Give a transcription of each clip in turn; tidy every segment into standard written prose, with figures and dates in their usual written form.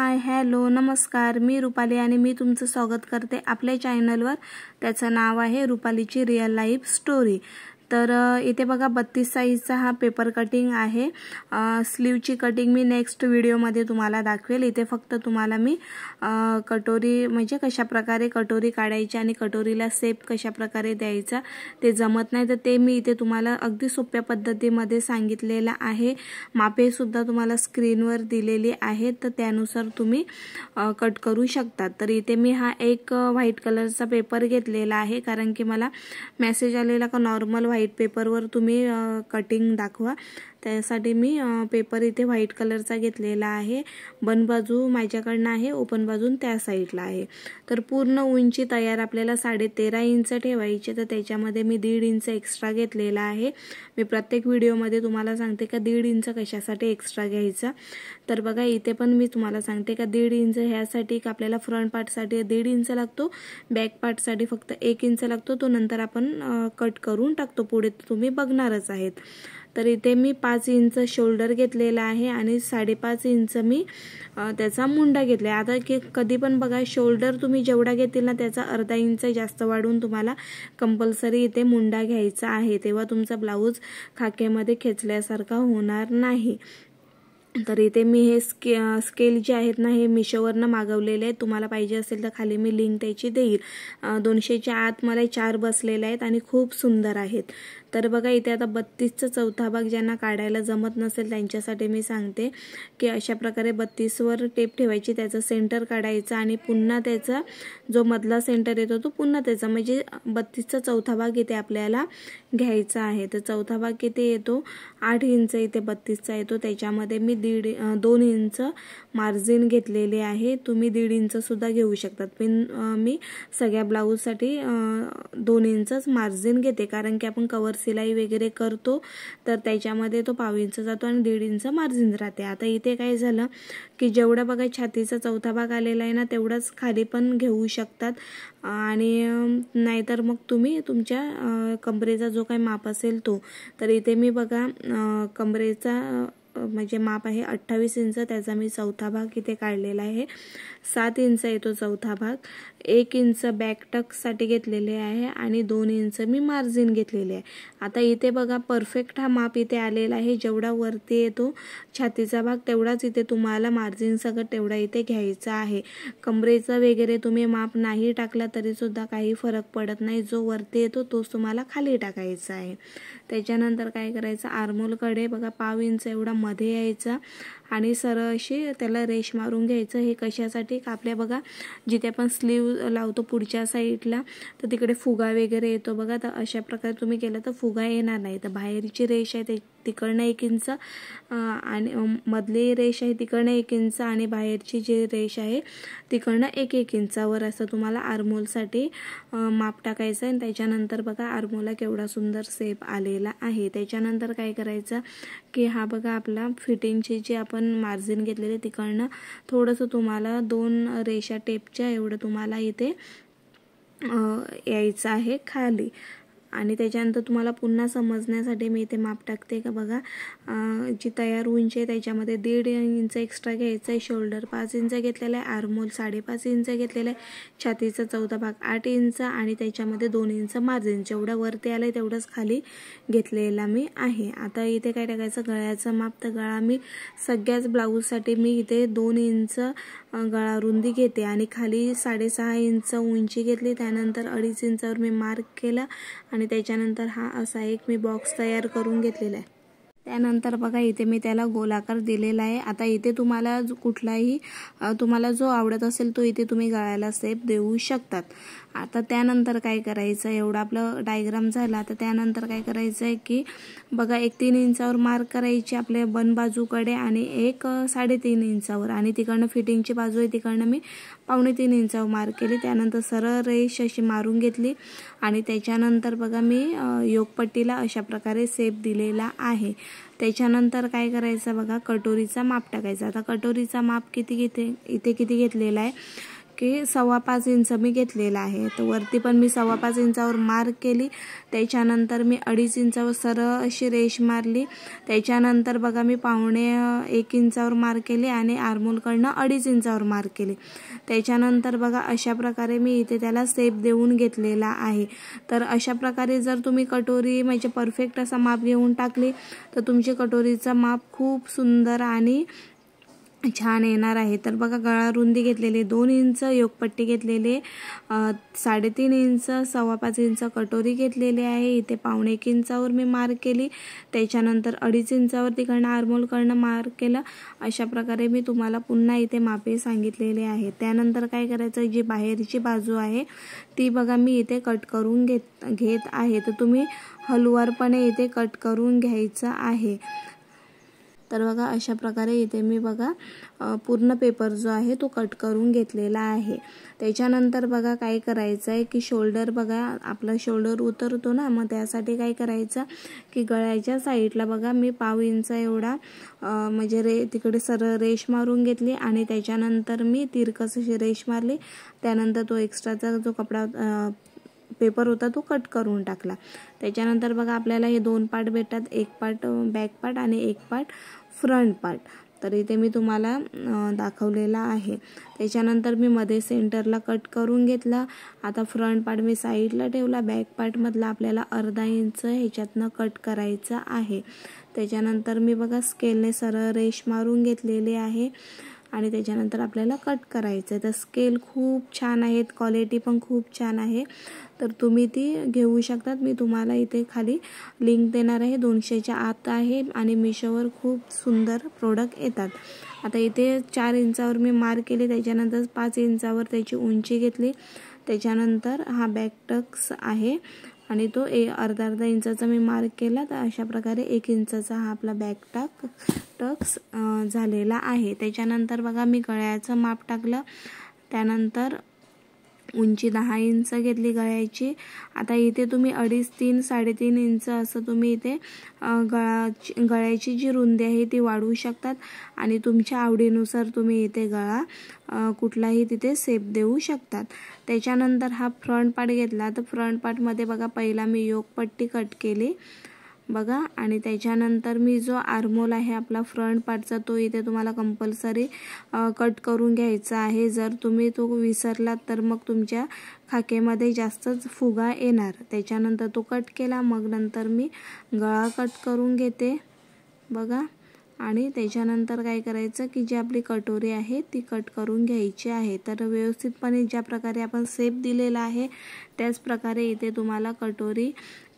Hi hello नमस्कार, मी रुपाली आणि मी तुमचं स्वागत करते आपल्या चॅनलवर। त्याचं नाव आहे रुपालीची रिअल लाईफ स्टोरी। तर इथे बघा 32 साइजचा हा पेपर कटिंग आहे। स्लीवची कटिंग मी नेक्स्ट व्हिडिओमध्ये तुम्हाला दाखवेल। इथे फक्त तुम्हाला मी कटोरी म्हणजे कशा प्रकारे कटोरी काढायची आणि कटोरीला शेप कशा प्रकारे द्यायचा ते जमत नाही, तर ते मी इथे तुम्हाला अगदी सोप्या पद्धतीमध्ये सांगितलेलं आहे। मापे सुद्धा तुम्हाला स्क्रीनवर दिलेली आहेत, तर त्यानुसार तुम्ही कट करू शकता। तर इथे मी हा एक व्हाईट कलरचा पेपर घेतलेला आहे, कारण की मला मेसेज आलेला का नॉर्मल व्हाईट पेपरवर तुम्ही कटिंग दाखवा, त्यासाठी मी पेपर इथे व्हाईट कलरचा घेतलेला आहे। बन बाजू माझ्याकडनं आहे, ओपन बाजून त्या साईडला आहे। तर पूर्ण उंची तयार आपल्याला 13.5 इंच ठेवायची, तर त्याच्यामध्ये मी 1.5 इंच एक्स्ट्रा घेतलेला आहे। मी प्रत्येक व्हिडिओमध्ये तुम्हाला सांगते का 1.5 इंच कशासाठी एक्स्ट्रा घ्यायचा। तर बघा इथे पण मी तुम्हाला सांगते का 1.5 इंच ह्यासाठी का आपल्याला फ्रंट पार्टसाठी 1.5 इंच लागतो, बॅक पार्टसाठी फक्त 1 इंच लागतो। तो नंतर आपण कट करून टाकतो, पुढे तुम्ही बघणारच आहेत। तर इथे मी 5 इंच शोल्डर घेतलेला आहे आणि 5.5 इंच मी त्याचा मुंडा घेतला। आता कधी पण बघा शोल्डर तुम्ही जेवढा घेतील ना त्याचा अर्धा इंच जास्त वाढवून तुम्हाला कंपल्सरी इथे मुंडा घ्यायचा आहे, तेव्हा तुमचा ब्लाऊज खाकेमध्ये खेचल्यासारखा होणार नाही। तर इथे मी हे स्केल जे आहेत ना हे मिशोवरनं मागवलेले आहेत। तुम्हाला पाहिजे असेल तर खाली मी लिंक त्याची देईल। 200च्या आत मला 4 बसलेले आहेत आणि खूप सुंदर आहेत। तर बघा इथे आता 32चा चौथा भाग ज्यांना काढायला जमत नसेल त्यांच्यासाठी मी सांगते की अशा प्रकारे 32वर टेप ठेवायची, त्याचं सेंटर काढायचं आणि पुन्हा त्याचा जो मधला सेंटर येतो तो पुन्हा त्याचा म्हणजे 32चा चौथा भाग इथे आपल्याला घ्यायचा आहे। तर चौथा भाग किती येतो 8 इंच इथे 32चा येतो, त्याच्यामध्ये मी 2 इंच मार्जिन घेतलेले आहे। तुम्ही 1.5 इंच सुद्धा घेऊ शकतात, पण मी सगळ्या ब्लाऊजसाठी 2 इंचच मार्जिन घेते, कारण की आपण कवर सिलाई वगैरे करतो तर त्याच्यामध्ये तो 1/2 इंच जातो आणि 1.5 इंच मार्जिन राहते। आता इथे काय झालं की जेवढा बघा छातीचा चौथा भाग आलेला आहे ना तेवढाच खाली पण घेऊ शकतात, आणि नाहीतर मग तुम्ही तुमच्या कमरेचा जो काही माप असेल तो। तर इथे मी बघा कमरेचा म्हणजे माप आहे 28 इंच, त्याचा मी चौथा भाग इथे काढलेला आहे। 7 इंच येतो चौथा भाग, 1 इंच बॅक टक साठी घेतलेले आहे आणि 2 इंच मी मार्जिन घेतलेले आहे। आता इथे बघा परफेक्ट हा माप इथे आलेला आहे, जेवढा वरती येतो छातीचा भाग तेवढाच इथे तुम्हाला मार्जिन सगळं तेवढा इथे घ्यायचा आहे। कमरेचा वगैरे तुम्ही माप नाही टाकला तरी सुद्धा काही फरक पडत नाही, जो वरती येतो तोच तुम्हाला खाली टाकायचा आहे। त्याच्यानंतर काय करायचं, आर्मोलकडे बघा 1/2 इंच एवढा मध्ये यायचा आणि सरळ अशी त्याला रेष मारून घ्यायचं। हे कशासाठी का आपल्या बघा जिथे आपण स्लीव लावतो पुढच्या साईडला तर तिकडे फुगा वगैरे येतो बघा, तर अशा प्रकारे तुम्ही केलं तर फुगा येणार नाही। तर बाहेरची रेष आहे तिकडनं 1 इंच आणि मधली रेष आहे तिकडनं 1 इंच आणि बाहेरची जी रेष आहे तिकडनं 1 इंचावर असं तुम्हाला आर्मोलसाठी माप टाकायचं आहे। त्याच्यानंतर बघा आर्मोलला केवढा सुंदर शेप आलेला आहे। त्याच्यानंतर काय करायचं की हा बघा आपला फिटिंगची जी आपण मार्जिन घेतलेले तिकडनं थोडंसं तुम्हाला 2 रेषा टेपच्या एवढं तुम्हाला इथे यायचं आहे खाली। आणि त्याच्यानंतर तुम्हाला पुन्हा समजण्यासाठी मी इथे माप टाकते का बघा जी तयार उंची आहे त्याच्यामध्ये 1.5 इंच एक्स्ट्रा घ्यायचं आहे। शोल्डर 5 इंच घेतलेला आहे, आर्मोल 5.5 इंच घेतलेला आहे, छातीचा चौथा भाग 8 इंच आणि त्याच्यामध्ये 2 इंच मार्जिन, जेवढा वरती आलं तेवढंच खाली घेतलेला मी आहे। आता इथे काय टाकायचं, गळ्याचं माप, तर गळा मी सगळ्याच ब्लाऊजसाठी मी इथे 2 इंच गळा रुंदी घेते आणि खाली 6.5 इंच उंची घेतली, त्यानंतर 2.5 इंचावर मी मार्क केला आणि त्याच्यानंतर हा असा एक मी बॉक्स तयार करून घेतलेला आहे। त्यानंतर बघा इथे मी त्याला गोलाकार दिलेला आहे। आता इथे तुम्हाला कुठलाही तुम्हाला जो आवडत असेल तो इथे तुम्ही गळ्याला शेप देऊ शकतात। आता त्यानंतर काय करायचं, एवढा आपलं डायग्राम झाला, तर त्यानंतर काय करायचं आहे की बघा 3 इंचावर मार्क करायची आपल्या बन बाजूकडे आणि 3.5 इंचावर, आणि तिकडनं फिटिंगची बाजू आहे तिकडनं मी 2.25 इंचावर मार्क केली। त्यानंतर सरळ रेष अशी मारून घेतली आणि त्याच्यानंतर बघा मी योगपट्टीला अशा प्रकारे शेप दिलेला आहे। त्याच्यानंतर काय करायचं बघा कटोरीचा माप टाकायचा। आता कटोरीचा माप किती इथे किती घेतलेला आहे की 5.25 इंच मी घेतलेला आहे. तर वरती पण मी 5.25 इंचावर मार्क केली. त्याच्यानंतर मी 2.5 इंचावर सरळ अशी रेष मारली. त्याच्यानंतर बघा मी 1.25 इंचावर मार्क केली आणि आर्महोलकडनं 2.5 इंचावर मार्क केली. त्याच्यानंतर बघा अशा प्रकारे मी इथे त्याला शेप देऊन घेतलेला आहे. तर अशा प्रकारे जर तुम्ही कटोरी म्हणजे परफेक्ट असा माप घेऊन टाकली तर तुमची कटोरीचा माप खूप सुंदर आणि छान येणार आहे. तर बघा गळा रुंदी घेतलेली 2 इंच, योगपट्टी घेतलेली 3.5 इंच, 5.25 इंच कटोरी घेतलेली आहे. इथे 1.25 इंचावर मी मार्क केली. त्याच्यानंतर 2.5 इंचावर तिकडनं आर्महोलकडनं मार्क केलं. अशा प्रकारे मी तुम्हाला पुन्हा इथे मापे सांगितलेले आहे. त्यानंतर काय करायचं, जी बाहेरची बाजू आहे ती बघा मी इथे कट करून घेत आहे. तर तुम्ही हळूवारपणे इथे कट करून घ्यायचं आहे. तर बघा अशा प्रकारे इथे मी बघा पूर्ण पेपर जो आहे तो कट करून घेतलेला आहे. त्याच्यानंतर बघा काय करायचं आहे की शोल्डर बघा आपला शोल्डर उतरतो ना, मग त्यासाठी काय करायचं की गळ्याच्या साईडला बघा मी 1/2 इंच एवढा म्हणजे तिकडे सरळ रेष मारून घेतली आणि त्याच्यानंतर मी तिरकस अशी रेष मारली. त्यानंतर तो एक्स्ट्राचा जो कपडा पेपर होता तो कट करून टाकला. त्याच्यानंतर बघा आपल्याला हे 2 पार्ट भेटतात, एक पार्ट बॅक पार्ट आणि एक पार्ट फ्रंट पार्ट. तर इथे मी तुम्हाला दाखवलेला आहे. त्याच्यानंतर मी मध्ये सेंटरला कट करून घेतला. आता फ्रंट पार्ट मी साईडला ठेवला. बॅक पार्टमधला आपल्याला 1/2 इंच ह्याच्यातनं कट करायचं आहे. त्याच्यानंतर मी बघा स्केलने सरळ रेष मारून घेतलेली आहे आणि त्याच्यानंतर आपल्याला कट करायचं आहे. तर स्केल खूप छान आहेत, क्वालिटी पण खूप छान आहे. तर तुम्ही ती घेऊ शकतात. मी तुम्हाला इथे खाली लिंक देणार आहे. 200च्या आत आहे आणि मिशोवर खूप सुंदर प्रोडक्ट येतात. आता इथे 4 इंचावर मी मार्क केले. त्याच्यानंतर 5 इंचावर त्याची उंची घेतली. त्याच्यानंतर हा बॅक टक्स आहे आणि तो अर्धा इंचाचा मी मार्क केला. तर अशा प्रकारे 1 इंचाचा हा आपला बॅक टक्स झालेला आहे. त्याच्यानंतर बघा मी गळ्याचं माप टाकलं. त्यानंतर उंची 10 इंच घेतली गळ्याची. आता इथे तुम्ही 2.5, 3, 3.5 इंच असं तुम्ही इथे गळ्याची जी रुंदी आहे ती वाढवू शकतात आणि तुमच्या आवडीनुसार तुम्ही इथे गळा कुठलाही तिथे शेप देऊ शकतात. त्याच्यानंतर हा फ्रंट पार्ट घेतला. तर फ्रंट पार्टमध्ये बघा पहिला मी योगपट्टी कट केली बघा आणि त्याच्यानंतर मी जो आर्महोल आहे आपला फ्रंट पार्टचा तो इथे तुम्हाला कंपल्सरी कट करून घ्यायचा आहे. जर तुम्ही तो विसरलात तर मग तुमच्या खाकेमध्ये जास्तच फुगा येणार. त्याच्यानंतर तो कट केला. मग नंतर मी गळा कट करून घेते बघा आणि त्याच्यानंतर काय करायचं की जी आपली कटोरी आहे ती कट करून घ्यायची आहे. तर व्यवस्थितपणे ज्या प्रकारे आपण शेप दिलेला आहे त्याच प्रकारे इथे तुम्हाला कटोरी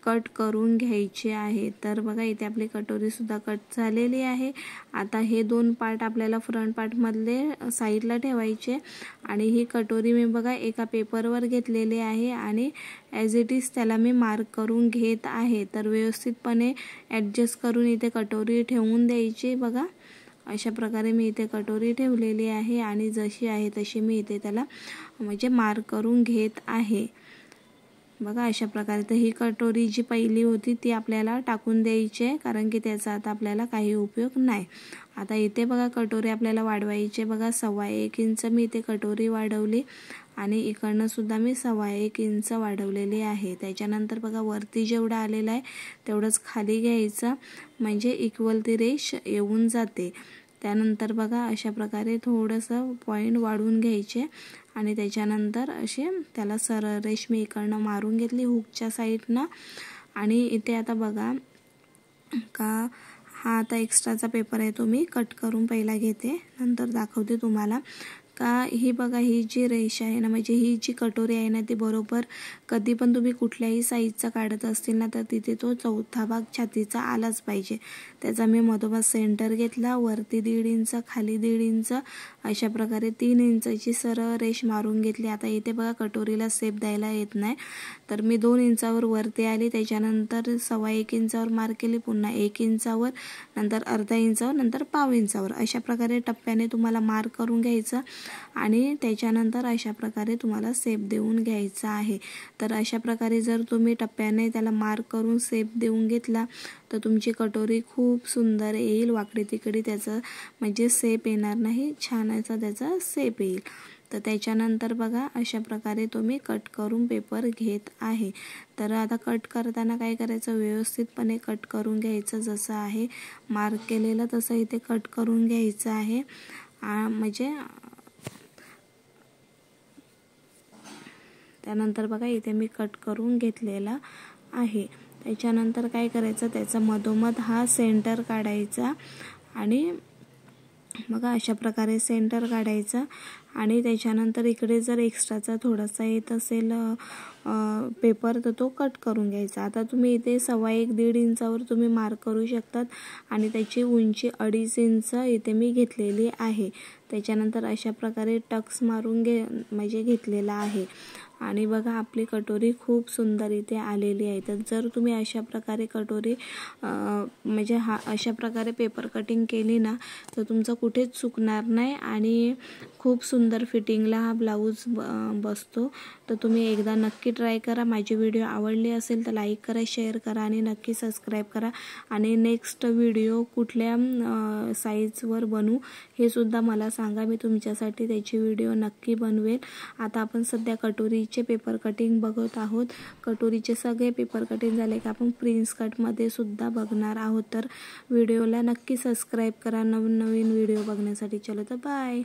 कट करून घ्यायची आहे. तर बघा इथे आपली कटोरी सुद्धा कट झालेली आहे. आता हे 2 पार्ट आपल्याला फ्रंट पार्ट मधले साईडला ठेवायचे आणि ही कटोरी मी बघा एका पेपरवर घेतलेली आहे आणि ॲज इट इज त्याला मी मार्क करून घेत आहे. तर व्यवस्थितपणे ॲडजस्ट करून इथे कटोरी ठेवून द्यायची बघा. अशा प्रकारे मी इथे कटोरी ठेवलेली आहे आणि जशी आहे तशी मी इथे त्याला म्हणजे मार्क करून घेत आहे बघा अशा प्रकारे. तर ही कटोरी जी पहिली होती ती आपल्याला टाकून द्यायची आहे कारण की त्याचा आता आपल्याला काही उपयोग नाही. आता इथे बघा कटोरी आपल्याला वाढवायची बघा 1.25 इंच मी इथे कटोरी वाढवली आणि इकडनं सुद्धा मी 1.25 इंच वाढवलेली आहे. त्याच्यानंतर बघा वरती जेवढं आलेलं आहे तेवढंच खाली घ्यायचं म्हणजे इक्वल ती रेष येऊन जाते. त्यानंतर बघा अशा प्रकारे थोडंसं पॉईंट वाढवून घ्यायचे आणि त्याच्यानंतर असे त्याला सरळ रेष मी इकडनं मारून घेतली हुकच्या साईडनं. आणि इथे आता बघा का हा आता एक्स्ट्राचा पेपर आहे तो मी कट करून पहिला घेते नंतर दाखवते तुम्हाला. का ही बघा ही जी रेष आहे ना म्हणजे ही जी कटोरी आहे ना ती बरोबर कधी पण तुम्ही कुठल्याही साईजचा काढत असतील ना तर तिथे तो चौथा भाग छातीचा आलाच पाहिजे. त्याचा मी मधोमध सेंटर घेतला. वरती 1.5 इंच खाली 1.5 इंच अशा प्रकारे 3 इंचाची सरळ रेष मारून घेतली. आता इथे बघा कटोरीला शेप द्यायला येत नाही तर मी 2 इंचावर वरती आली. त्याच्यानंतर 1.25 इंचावर मार्क केली. पुन्हा 1 इंचावर नंतर अर्धा इंचावर नंतर 1/2 इंचावर अशा प्रकारे टप्प्याने तुम्हाला मार्क करून घ्यायचं आणि त्याच्यानंतर अशा प्रकारे तुम्हाला शेप देऊन घ्यायचा आहे। तर अशा प्रकारे जर तुम्ही टप्प्याने त्याला मार्क करून शेप देऊन घेतला तर तुमची कटोरी खूप सुंदर येईल। वाकडी तिकडी त्याचं म्हणजे शेप येणार नाही, छान असा त्याचा शेप येईल। तर त्याच्यानंतर बघा अशा प्रकारे तुम्ही कट करून पेपर घेत आहे। तर आता कट करताना काय करायचं, व्यवस्थितपणे कट करून घ्यायचं, जसं आहे मार्क केलेलं तसं इथे कट करून घ्यायचं आहे। म्हणजे त्यानंतर बघा इथे मी कट करून घेतलेला आहे। त्याच्यानंतर काय करायचं, त्याचा मधोमध हा सेंटर काढायचा आणि बघा अशा प्रकारे सेंटर काढायचा आणि त्याच्यानंतर इकडे जर एक्स्ट्राचा थोडासा येत असेल पेपर तर तो कट करून घ्यायचा। आता तुम्ही इथे 1.25-1.5 इंचावर तुम्ही मार्क करू शकतात आणि त्याची उंची 2.5 इंच इथे मी घेतलेली आहे। त्याच्यानंतर अशा प्रकारे टक्स मारून म्हणजे घेतलेला आहे आणि बघा आपली कटोरी खूप सुंदर इथे आलेली आहे। तर जर तुम्ही अशा प्रकारे कटोरी म्हणजे अशा प्रकारे पेपर कटिंग केली ना तर तुमचं कुठेच चुकणार नाही आणि खूप सुंदर फिटिंगला हा ब्लाऊज बसतो। तर तुम्ही एकदा नक्की ट्राय करा। माझी व्हिडिओ आवडली असेल तर लाईक करा, शेअर करा आणि नक्की सबस्क्राईब करा। आणि नेक्स्ट व्हिडिओ कुठल्या साईजवर बनवू हे सुद्धा मला सांगा, मी तुमच्यासाठी त्याची व्हिडिओ नक्की बनवेल। आता आपण सध्या कटोरीचे पेपर कटिंग बघत आहोत। कटोरीचे सगळे पेपर कटिंग झाले की आपण प्रिन्स कटमध्ये सुद्धा बघणार आहोत। तर व्हिडिओला नक्की सबस्क्राईब करा नवीन व्हिडिओ बघण्यासाठी। चलो तर बाय।